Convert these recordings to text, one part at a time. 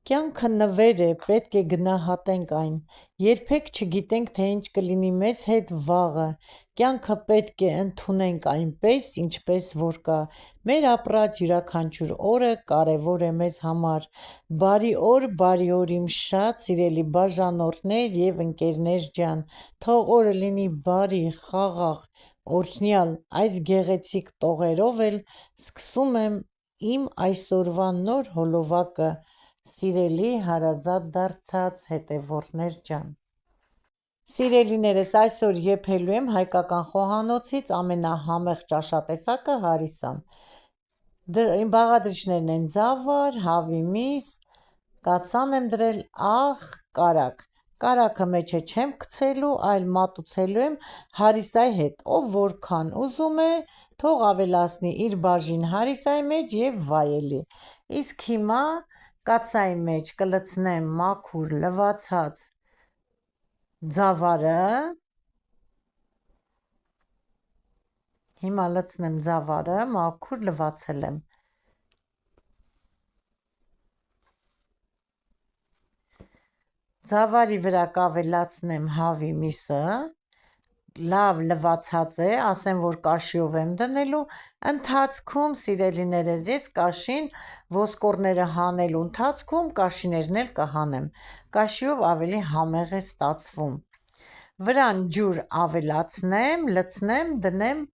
Կյանքը նվեր է, պետք է գնահատենք այն, երբեք չգիտենք, թե ինչ կլինի մեզ հետ վաղը, կյանքը պետք է ընդունենք այնպես, ինչպես որ կա, մեր ապրած յուրաքանչյուր օրը կարևոր է մեզ համար, բարի օր իմ շատ սիրելի բաժանորդներ և ընկերներ ջան, թող օրը լինի բարի, խաղաղ, օրհնյալ, այս գեղեցիկ տողերով էլ սկսում եմ իմ այսօրվա նոր հոլովակը, սիրելի հարազատ դարձած հետևորդներ ջան: Սիրելիներս, այսօր եփելու եմ հայկական խոհանոցից ամենահամեղ ճաշատեսակը՝ հարիսան: Իմ բաղադրիչներն են ձավար, հավի միս, կաթսան եմ դրել, աղ, կարագ: Կարագը մեջը չեմ գցելու, այլ մատուցելու եմ հարիսայի հետ, ով որքան ուզում է, թող ավելացնի իր բաժին հարիսայի մեջ և վայելի: Իսկ հիմա կաթսայի մեջ կլցնեմ մաքուր լվացած ձավարը, մաքուր լվացել եմ: Ձավարի վրա կավելացնեմ հավի միսը, լավ լվացած է, ասեմ, որ կաշիով եմ դնելու, ընթացքում, սիրելիներս, ես կաշին ոսկորները հանելու ընթացքում կաշիներն էլ կհանեմ, կաշիով ավելի համեղ է ստացվում: Վրան ջուր ավելացնեմ, լցնեմ, դնեմ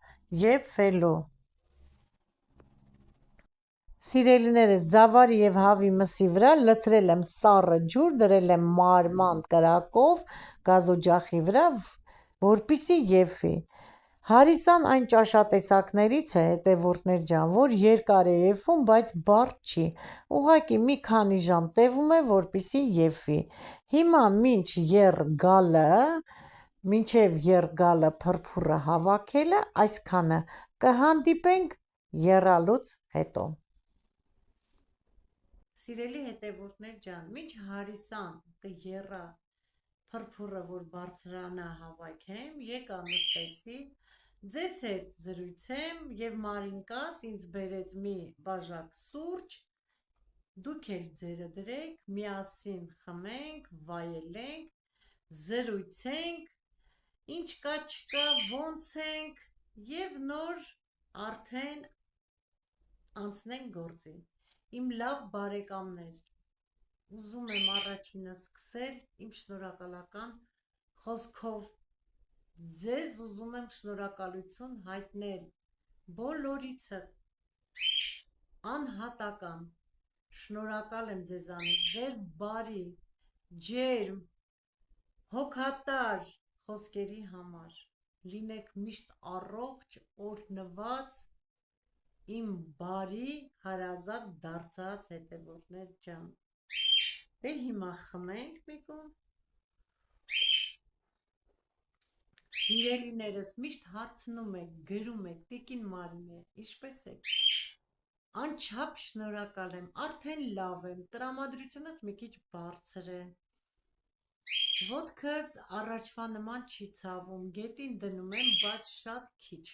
եփվելու: Սիրելիներս, ձավարի և հավի մսի վրա լցրել եմ սառը ջուր, դրել եմ մարմանդ կրակով գազօջախի վրա, որպեսզի եփվի: Հարիսան այն ճաշատեսակներից է, հետևորդներ ջան, որ երկար է եփվում, բայց բարդ չի, ուղղակի մի քանի ժամ տևում է, որպեսզի եփվի: Հիմա մինչև եռ փրփուրը հավաքելը, այսքանը, կհանդիպենք եռալուց հետո: Սիրելի հետևորդներ ջան, մինչ հարիսան կեռա, փրփուրը որ բարձրանա հավաքեմ, եկա նստեցի, ձեզ հետ զրուցեմ և Մարինկաս ինձ բերեց մի բաժակ սուրճ, դուք էլ ձերը դրեք, միասին խմենք, վայելենք, զրուցենք, ինչ կա չկա, ոնց ենք և նոր արդեն անցնենք գործի: Իմ լավ բարեկամներ, ուզում եմ առաջինը սկսել իմ շնորհակալական խոսքով, ձեզ ուզում եմ շնորհակալություն հայտնել, բոլորիցդ, անհատական, շնորհակալ եմ ձեզանից, ձեր բարի, ջերմ, հոգատար խոսքերի համար, լինեք միշտ առողջ, օրհնված, իմ բարի, հարազատ դարձած հետևորդներ ջան: Դե հիմա խմենք միգուն: Սիրելիներս, միշտ հարցնում եք, գրում եք, տիկին Մարինե, ինչպե՞ս եք: Անչափ շնորհակալ եմ, արդեն լավ եմ, տրամադրությունս մի քիչ բարձր է, ոտքս առաջվա նման չի ցավում, գետին դնում եմ, բայց շատ քիչ,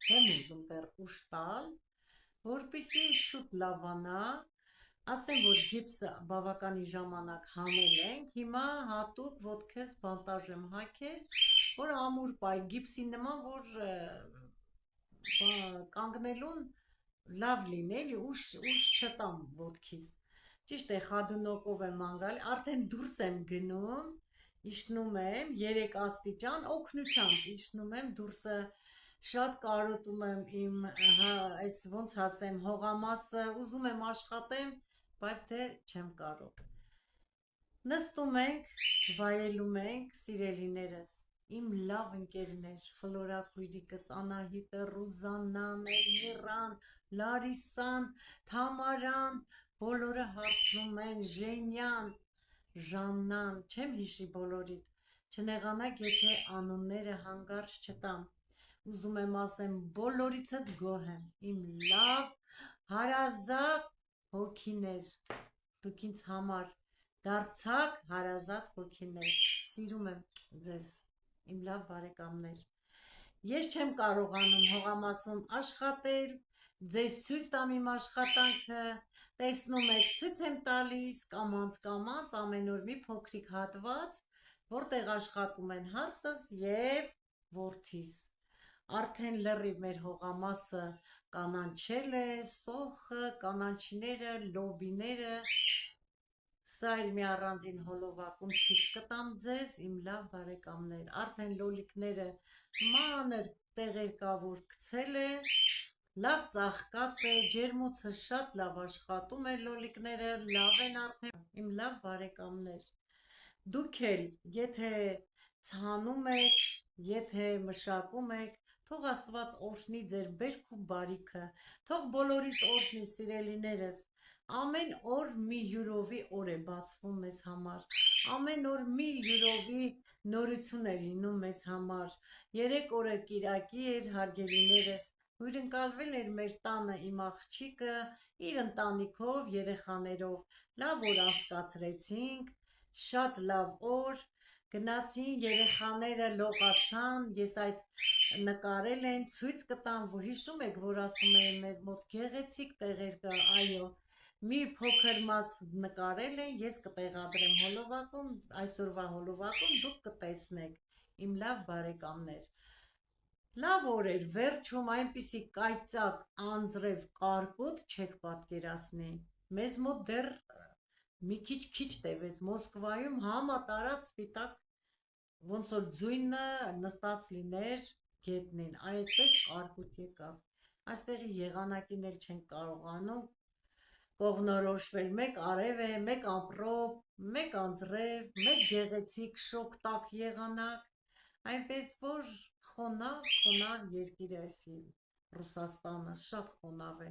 չեմ ուզում դեռ ուշ տալ, որպեսզի շուտ լավանա, ասեմ, որ գիպսը բավականին ժամանակ հանել ենք, հիմա հատուկ ոտքս բանտաժ եմ հագել, որ ամուր պահի, գիպսի նման, որ կանգնելուն լավ լինի, էլի, ուշ չտամ ոտքիս, ճիշտ է, խադունոկով եմ ման գալի, արդեն դուրս եմ գնում, իջնում եմ 3 աստիճան օգնությամբ, իջնում եմ դուրսը, շատ կարոտում եմ իմ, ոնց ասեմ, հողամասը, ուզում եմ աշխատեմ, բայց դե չեմ կարող: Նստում ենք, վայելում ենք, սիրելիներս, իմ լավ ընկերներ, Ֆլորա քույրիկս, Անահիտը, Ռուզաննան, Էլմիրան, Լարիսան, Թամարան, բոլորը հարցնում են, Ժենյան, Ժաննան, չեմ հիշի բոլորիդ, չնեղանաք, եթե անունները հանկարծ չտամ, ուզում եմ ասեմ, բոլորիցդ գոհ եմ, իմ լավ, հարազատ հոգիներ, դուք ինձ համար դարձաք հարազատ հոգիներ, սիրում եմ ձեզ, իմ լավ բարեկամներ, ես չեմ կարողանում հողամասում աշխատել, ձեզ ցույց տամ իմ աշխատանքը, տեսնում եք, ցույց եմ տալիս կամանց ամեն օր մի փոքրիկ հատված, որտեղ աշխատում են հարսս եւ որդիս։ Արդեն լրիվ մեր հողամասը կանանչել է, սոխը, կանանչիները, լոբիները, սա էլ մի առանձին հոլովակում ցույց կտամ ձեզ, իմ լավ բարեկամներ, արդեն լոլիկները մանր տեղեր կա, որ գցել է, լավ ծաղկած է, ջերմոցը շատ լավ աշխատում է, լոլիկները լավ են արդեն, իմ լավ բարեկամներ, դուք էլ եթե ցանում եք, եթե մշակում եք, թող Աստված օրհնի ձեր բերք ու բարիքը, թող բոլորիս օրհնի, սիրելիներս, ամեն օր մի յուրովի օր է բացվում մեզ համար, ամեն օր մի յուրովի նորություն է լինում մեզ համար, երեք օրը կիրակի էր, հարգելիներս, հյուրընկալվել էր մեր տանը իմ աղջիկը, իր ընտանիքով, երեխաներով, լավ օր անցկացրեցինք, շատ լավ օր, գնացին երեխաները լողացան, ես այդ նկարել են, ցույց կտամ, որ հիշում եք, որ ասում էին մեր մոտ գեղեցիկ տեղեր կա, այո, մի փոքր մաս նկարել են, ես կտեղադրեմ հոլովակում, այսօրվա հոլովակում դուք կտեսնեք, իմ լավ բարեկամներ, լավ օր էր, վերջում այնպիսի կայծակ, անձրև, կարկուտ չեք պատկերացնի, մեզ մոտ դեռ մի քիչ տևեց, Մոսկվայում համատարած սպիտակ, ոնց որ ձույնը նստած լիներ գետնին, այդպես կարկուտ եկավ, այստեղի եղանակին էլ չենք կարողանում կողնորոշվել, մեկ արև է, մեկ ամպրոպ, մեկ անձրև, մեկ գեղեցիկ շոգ տաք եղանակ, այնպես որ խոնավ երկիր է այս Ռուսաստանը, շատ խոնավ է,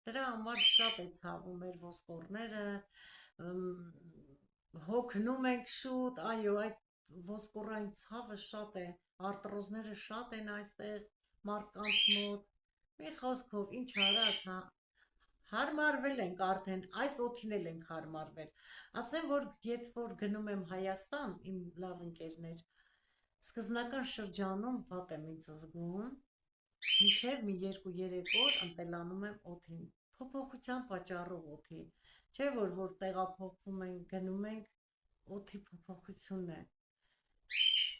դրա համար շատ է ցավում մեր ոսկորները, հոգնում ենք շուտ, այո, այդ ոսկորային ցավը շատ է, արտռոզները շատ են այստեղ մարդկանց մոտ, մի խոսքով ինչ արած, հարմարվել ենք արդեն, այս օդին էլ ենք հարմարվել, ասեմ, որ երբ որ գնում եմ Հայաստան, իմ լավ ընկերներ, սկզբնական շրջանում վատ եմ ինձ զգում, մինչև մի 2-3 օր ընտելանում եմ օդին, փոփոխության պատճառով օդի, չէ որ տեղափոխվում ենք, գնում ենք, օդի փոփոխությունն է,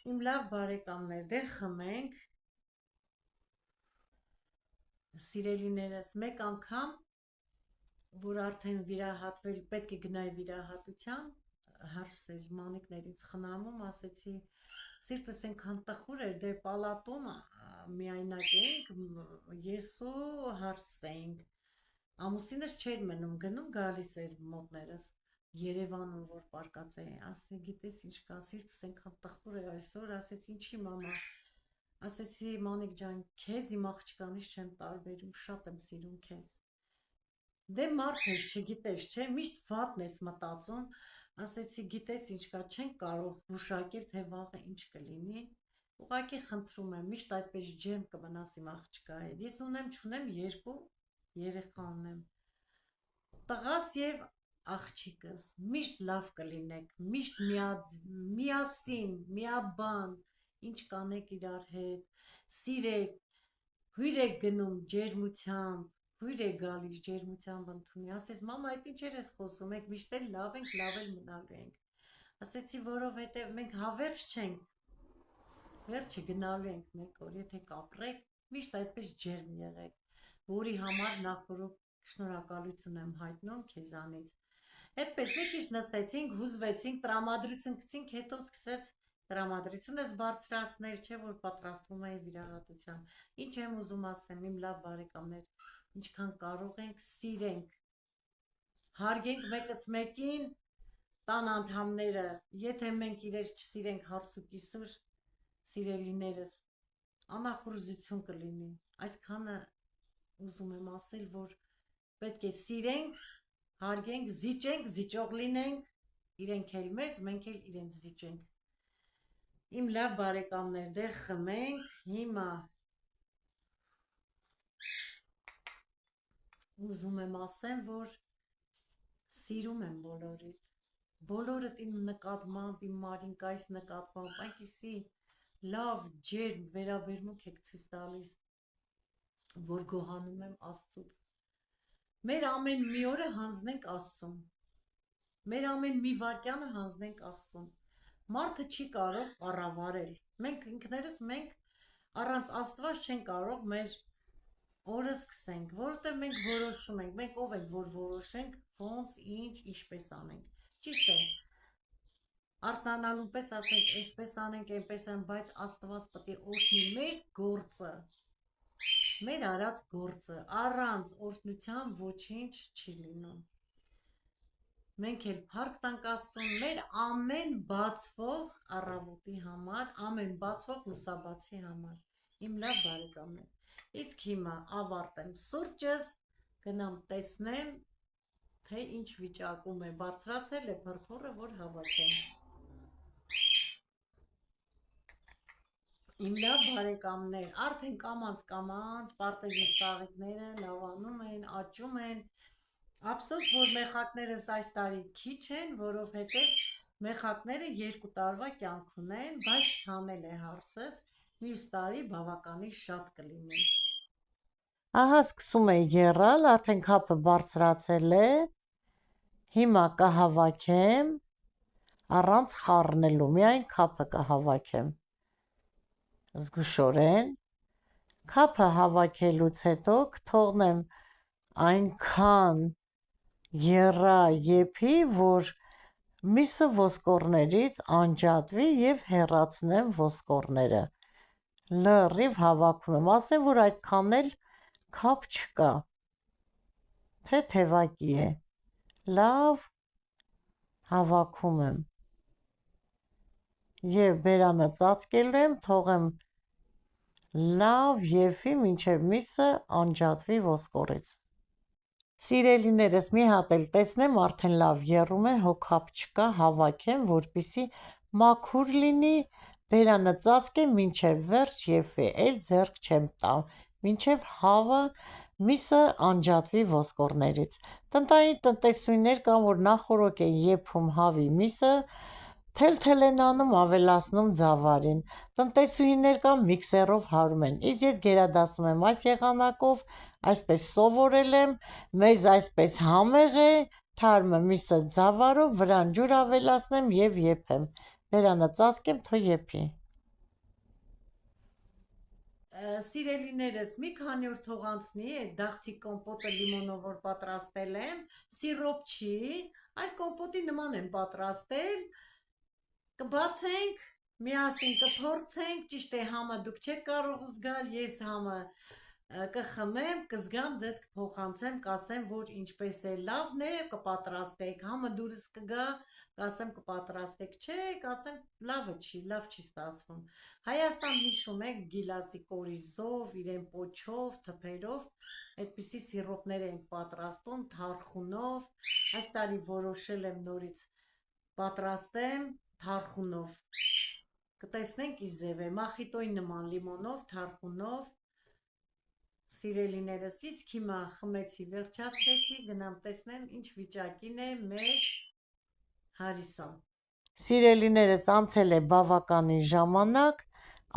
իմ լավ բարեկամներ, դե խմենք, սիրելիներս, մեկ անգամ, որ արդեն վիրահատվել, պետք է գնայի վիրահատության, հարսեր, մանիկներ ինձ խնամում, ասեցի, սիրտս ենքան տխուր էր, դե պալատում միայնակ էինք, ես ու հարսս էինք, ամուսինս չէր մնում, գնում գալիս էր մոտներս, Երևանում որ պարկած է, ասի գիտես ինչ կա, սիրտս ենքան տխուր է այսօր, ասեցի ինչի մամա, ասեցի մանիկ ջան, քեզ իմ աղջկանից չեմ տարբերում, շատ եմ սիրում քեզ, դե մարդ ես չգիտես, չէ, միշտ վատն ես մտածում, ասեցի գիտես ինչ կա, չենք կարող գուշակել, թե վաղը ինչ կլինի, ուղղակի խնդրում եմ, միշտ այդպես ջերմ կմնաս իմ աղջկա հետ, ես չունեմ 2 երեխա ունեմ, տղաս եւ աղջիկս, միշտ լավ կլինեք, միշտ միասին, միաբան, ինչ կանեք իրար հետ, սիրեք, հյուր եք գնում ջերմությամբ, հյուր եք գալիս ջերմությամբ ընդունի, ասես մամա այդ ինչեր ես խոսում, մենք միշտ էլ լավ ենք, լավ էլ մնալու ենք, ասեցի որովհետև մենք հավերժ չենք, վերջը գնալու ենք մեկ օր, եթե կապրեք, միշտ այդպես ջերմ եղեք, որի համար նախորդ շնորհակալություն եմ հայտնում քեզանից, այդպես մի քիչ նստեցինք, հուզվեցինք, տրամադրություն գցինք, հետո սկսեց տրամադրություն ես բարձրացնել, չէ որ պատրաստվում էի վիրահատության, ինչ եմ ուզում ասեմ, իմ լավ բարեկամներ, ինչքան կարող ենք, սիրենք, հարգենք մեկս մեկին, տան անդամները, եթե մենք իրեր չսիրենք հարսուկիսուր, սիրելիներս, անախորժություն կլինի, այսքանը ուզում եմ ասել, որ պետք է սիրենք, հարգենք, զիջենք, զիջող լինենք, իրենք էլ մեզ, մենք էլ իրենց զիջենք, իմ լավ բարեկամներ, դե խմենք, հիմա ուզում եմ ասեմ, որ սիրում եմ բոլորդ իմ նկատմամբ, իմ մարինկայիս նկատմամբ, այնպիսի լավ ջերմ վերաբերմունք եք ցույց տալիս, որ գոհանում եմ Աստծուց, Մեր ամեն մի օրը հանձնենք Աստծուն։ Մեր ամեն մի վայրկյանը հանձնենք Աստծուն։ Մարդը չի կարող կառավարել։ Մենք ինքներս առանց Աստված չենք կարող մեր օրը սկսենք, որովհետև մենք որոշում ենք, մենք ով ենք, որ որոշենք ոնց, ինչ, ինչպես անենք։ Ճիշտ է, արտանալուն պես ասենք, այսպես անենք, այնպես անենք, բայց Աստված պետք է օրհնի մեր գործը, մեր արած գործը, առանց օրհնության ոչինչ չի լինում։ Մենք էլ փառք տանք Աստծուն մեր ամեն բացվող առավոտի համար, ամեն բացվող լուսաբացի համար։ Իմ լավ բարեկամներ։ Իսկ հիմա ավարտեմ սուրճս, գնամ տեսնեմ, թե ինչ վիճակում է, բարձրացել է փրփուրը, որ հավաքեմ։ Իմ լավ բարեկամներ, արդեն կամանց պարտեզի ծաղիկները լավանում են, աճում են։ Ափսոս, որ մեխակներս այս տարի քիչ են, որովհետև մեխակները 2 տարվա կյանք ունեն, բայց ցանել է հարցս, մյուս տարի բավականին շատ կլինի։ Ահա սկսում է եռալ, արդեն քափը բարձրացել է, հիմա կհավաքեմ, առանց խառնելու, միայն քափը կհավաքեմ, զգուշորեն, քափը հավաքելուց հետո կթողնեմ այնքան եռա եփի, որ միսը ոսկորներից անջատվի եւ հեռացնեմ ոսկորները, լրիվ հավաքում եմ, ասեմ, որ այդքան էլ քափ չկա, թեթևակի է, լավ հավաքում եմ եւ բերանը ծածկելու եմ, թողեմ լավ եփի, մինչև միսը անջատվի ոսկորից։ Սիրելիներս, մի հատ էլ տեսնեմ, արդեն լավ եռում է, հոգապ չկա, հավաքեմ, որպեսզի մաքուր լինի, բերանը ծածկեմ, մինչև վերջ եփի, էլ ձեռք չեմ տա, մինչև հավը միսը անջատվի ոսկորներից։ Տնտային տնտեսուհիներ կան, որ նախօրոք են եփում հավի միսը, թել-թել են անում, ավելացնում ձավարին։ Տնտեսուհիներ կան միքսերով հարում են, իսկ ես գերադասում եմ այս եղանակով, այսպես սովորել եմ, մեզ այսպես համեղ է, թարմը միսը ձավարով, վրան ջուր ավելացնեմ եւ եփեմ, բերանը ծածկեմ, թող եփի։ Սիրելիներս, մի քանի օր թող անցնի այդ դաղցի կոմպոտը լիմոնով որ պատրաստել եմ, սիրոպ չի, այլ կոմպոտի նման եմ պատրաստել, կբացենք, միասին կփորձենք, ճիշտ է, համը դուք չեք կարող զգալ, ես համը կխմեմ, կզգամ, ձեզ կփոխանցեմ, կասեմ, որ ինչպես է, լավն է, կպատրաստեք, համը դուրս կգա, կասեմ կպատրաստեք, չէ, կասեմ լավ չի ստացվում։ Հայաստան հիշում եք գիլասի կորիզով, իրեն պոչով, թփերով, այդպիսի սիրոպներ ենք պատրաստում, թարխունով, այս տարի որոշել եմ նորից պատրաստեմ թարխունով, կտեսնենք ինչ ձև է, մախիտոյի նման լիմոնով, թարխունով, սիրելիներս, իսկ հիմա խմեցի, վերջացրեցի, գնամ տեսնեմ ինչ վիճակին է մեր հարիսան։ Սիրելիներս, անցել է բավականին ժամանակ,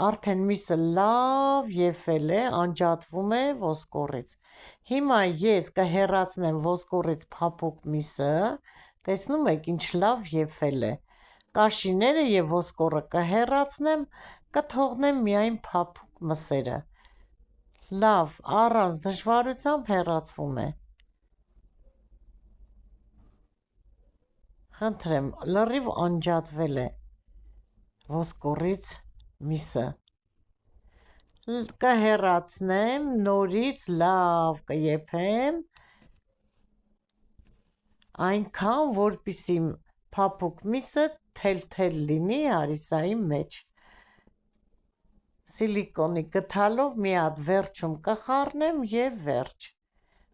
արդեն միսը լավ եփել է, անջատվում է ոսկորից։ Հիմա ես կհեռացնեմ ոսկորից փափուկ միսը, տեսնում եք ինչ լավ եփել է։ Կաշիները եւ ոսկորը կհեռացնեմ, կթողնեմ միայն փափուկ մսերը։ Լավ, առանց դժվարությամբ հեռացվում է։ Խնդրեմ, լրիվ անջատվել է ոսկորից միսը։ Կհեռացնեմ, նորից լավ կեփեմ, այնքան, որպեսզի փափուկ միսը թել-թել լինի հարիսայի մեջ։ Սիլիկոնի գդալով մի հատ վերջում կխառնեմ եւ վերջ։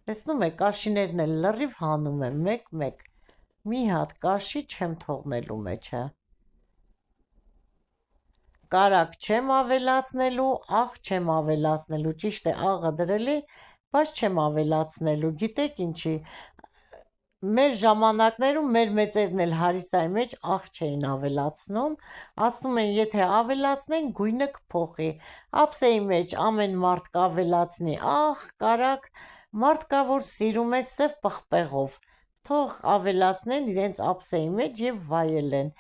Տեսնում եք, կաշիներն էլ լրիվ հանում եմ մեկ-մեկ, մի հատ կաշի չեմ թողնելու մեջը։ Կարագ չեմ ավելացնելու, աղ չեմ ավելացնելու, ճիշտ է, աղը դրելի, բայց չեմ ավելացնելու, գիտեք ինչի, մեր ժամանակներում մեր մեծերն էլ հարիսայի մեջ աղ չէին ավելացնում, ասում են եթե ավելացնեն գույնը կփոխի, ափսեի մեջ ամեն մարդ կավելացնի աղ, կարագ, Մարդ կա, որ սիրում է սև պղպեղով, թող ավելացնեն իրենց ափսեի մեջ և վայելեն: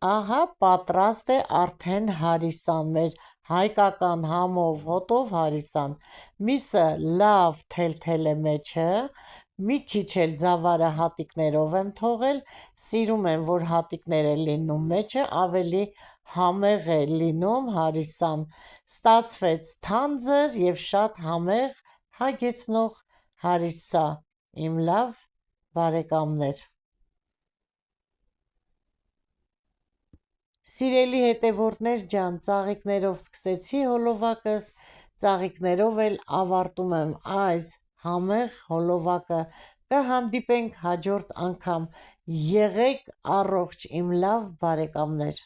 Ահա պատրաստ է արդեն հարիսան, մեր հայկական համով հոտով հարիսան: Միսը լավ թելթել է մեջը, մի քիչ էլ ձավարը հատիկներով եմ թողել, սիրում եմ, որ հատիկներ է լինում մեջը, ավելի համեղ է լինում հարիսան: Ստացվեց թանձր և շատ համեղ հագեցնող հարիսա, իմ լավ բարեկամներ: Սիրելի հետևորդներ ջան, ծաղիկներով սկսեցի հոլովակս, ծաղիկներով էլ ավարտում եմ այս համեղ հոլովակը: Կհանդիպենք հաջորդ անգամ: Եղեք առողջ իմ լավ բարեկամներ: